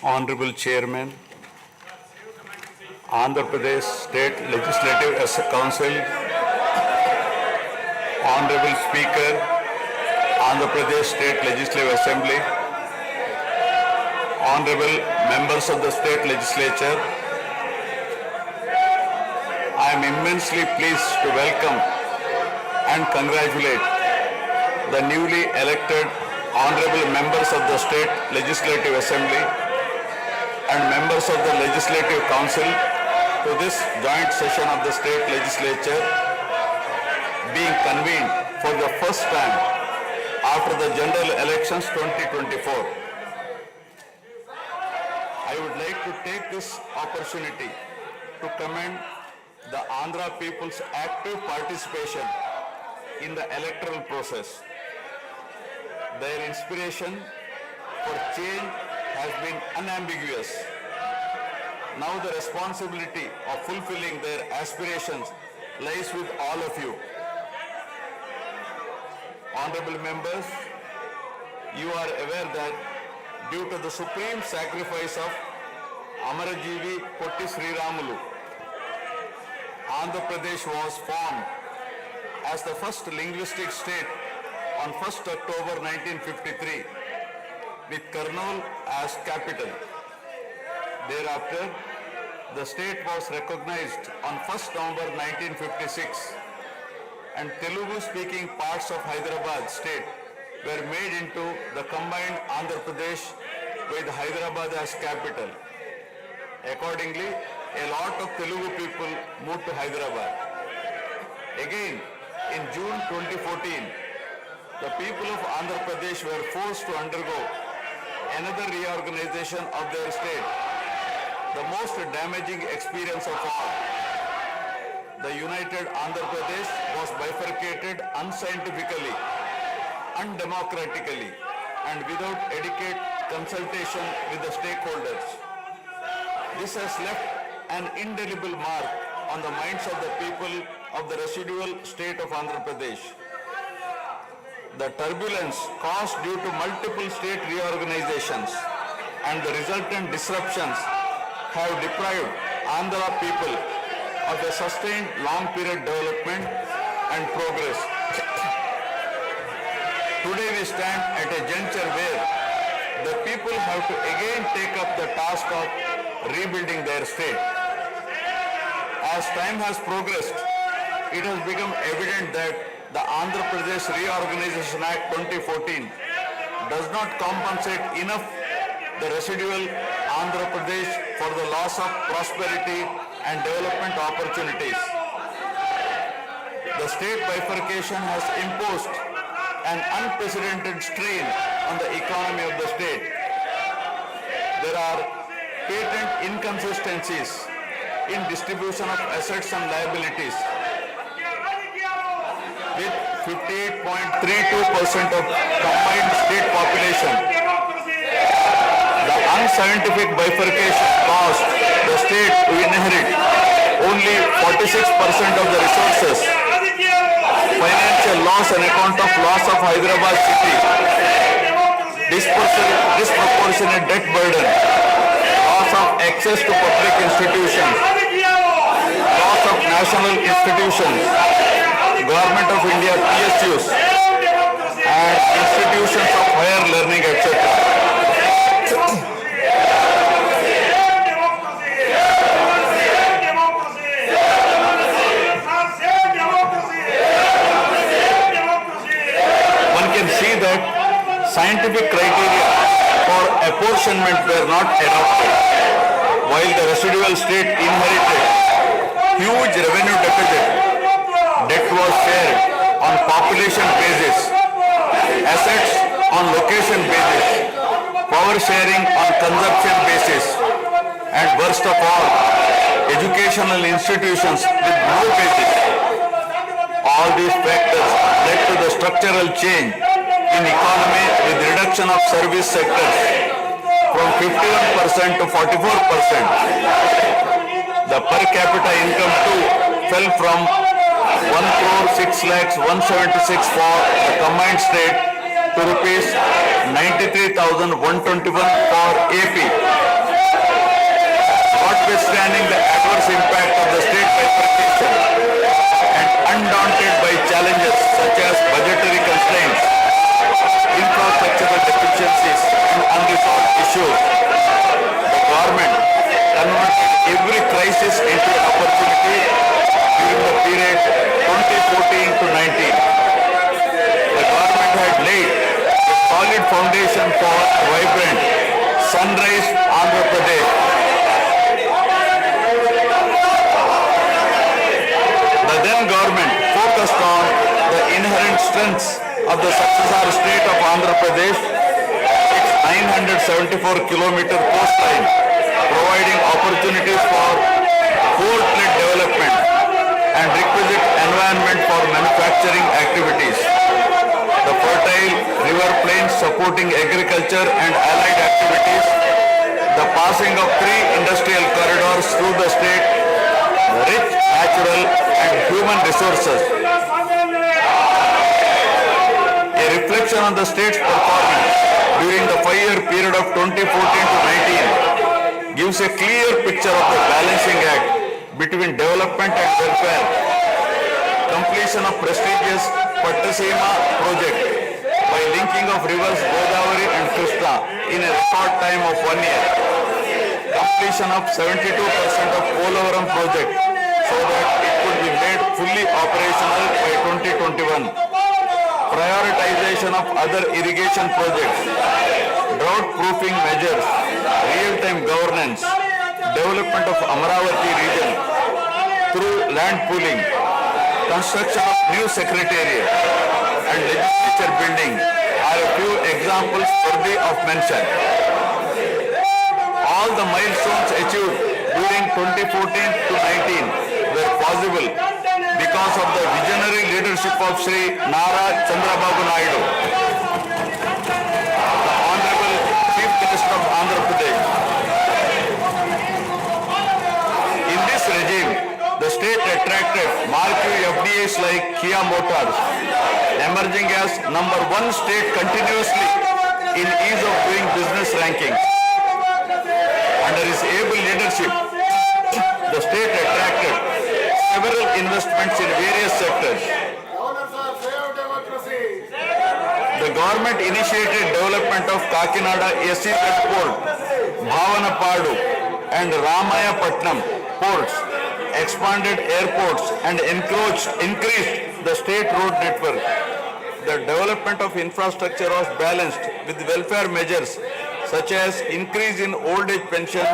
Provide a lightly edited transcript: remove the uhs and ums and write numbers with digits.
Honorable Chairman, Andhra Pradesh State Legislative Council, Honorable Speaker, Andhra Pradesh State Legislative Assembly, Honorable Members of the State Legislature, I am immensely pleased to welcome and congratulate the newly elected Honorable Members of the State Legislative Assembly and members of the Legislative Council to this joint session of the State Legislature being convened for the first time after the general elections 2024. I would like to take this opportunity to commend the Andhra people's active participation in the electoral process. Their inspiration for change has been unambiguous. Now the responsibility of fulfilling their aspirations lies with all of you. Honorable members, you are aware that due to the supreme sacrifice of Amarajeevi Potti Sriramulu, Andhra Pradesh was formed as the first linguistic state on 1st October 1953 with Kurnool as capital. Thereafter, the state was recognized on 1st November 1956 and Telugu-speaking parts of Hyderabad state were made into the combined Andhra Pradesh with Hyderabad as capital. Accordingly, a lot of Telugu people moved to Hyderabad. Again, in June 2014, the people of Andhra Pradesh were forced to undergo another reorganization of their state, the most damaging experience of all. The united Andhra Pradesh was bifurcated unscientifically, undemocratically, and without adequate consultation with the stakeholders. This has left an indelible mark on the minds of the people of the residual state of Andhra Pradesh. The turbulence caused due to multiple state reorganizations and the resultant disruptions have deprived Andhra people of a sustained long-period development and progress. Today we stand at a juncture where the people have to again take up the task of rebuilding their state. As time has progressed, it has become evident that the Andhra Pradesh Reorganization Act 2014 does not compensate enough the residual Andhra Pradesh for the loss of prosperity and development opportunities. The state bifurcation has imposed an unprecedented strain on the economy of the state. There are patent inconsistencies in distribution of assets and liabilities, with 58.32% of combined state population. The unscientific bifurcation caused the state to inherit only 46% of the resources, financial loss on account of loss of Hyderabad city, disproportionate debt burden, loss of access to public institutions, loss of national institutions, Government of India PSUs and institutions of higher learning, etc. One can see that scientific criteria for apportionment were not adopted, while the residual state inherited huge revenue deficit. Debt was shared on population basis, assets on location basis, power sharing on consumption basis, and worst of all, educational institutions with no basis. All these factors led to the structural change in economy with reduction of service sectors from 51% to 44%. The per capita income too fell from 1,06,176 for the combined state to rupees 93,121 for AP. undaunted by challenges such as budgetary constraints, infrastructural deficiencies, and unresolved issues, the government converted every crisis into an opportunity during the period 2014 to 19. The government had laid a solid foundation for a vibrant sunrise Andhra Pradesh. The then government focused on the inherent strengths of the successor state of Andhra Pradesh, its 974-kilometer coastline, providing opportunities for port-led development and requisite environment for manufacturing activities. The fertile river plains supporting agriculture and allied activities, the passing of 3 industrial corridors through the state, rich natural and human resources. A reflection on the state's performance during the 5-year period of 2014 to 19 gives a clear picture of the balancing act between development and welfare. Completion of prestigious Pattasima project by linking of rivers Godavari and Krishna in a record time of 1 year. Completion of 72% of Polavaram project so that it could be made fully operational by 2021. Prioritization of other irrigation projects, drought proofing measures, real-time governance, development of Amaravati region through land pooling, construction of new secretariat and legislature building are a few examples worthy of mention. All the milestones achieved during 2014 to 19 were possible because of the visionary leadership of Sri Nara Chandrababu Naidu, the Honorable Chief Minister of Andhra Pradesh. In this regime, the state attracted marquee FDIs like Kia Motors, emerging as #1 state continuously in ease of doing business rankings. Under his able leadership, the state attracted several investments in various sectors. The government initiated development of Kakinada SEZ port, Bhavanapadu and Ramayapatnam ports, expanded airports and increased the state road network. The development of infrastructure was balanced with welfare measures such as increase in old age pension,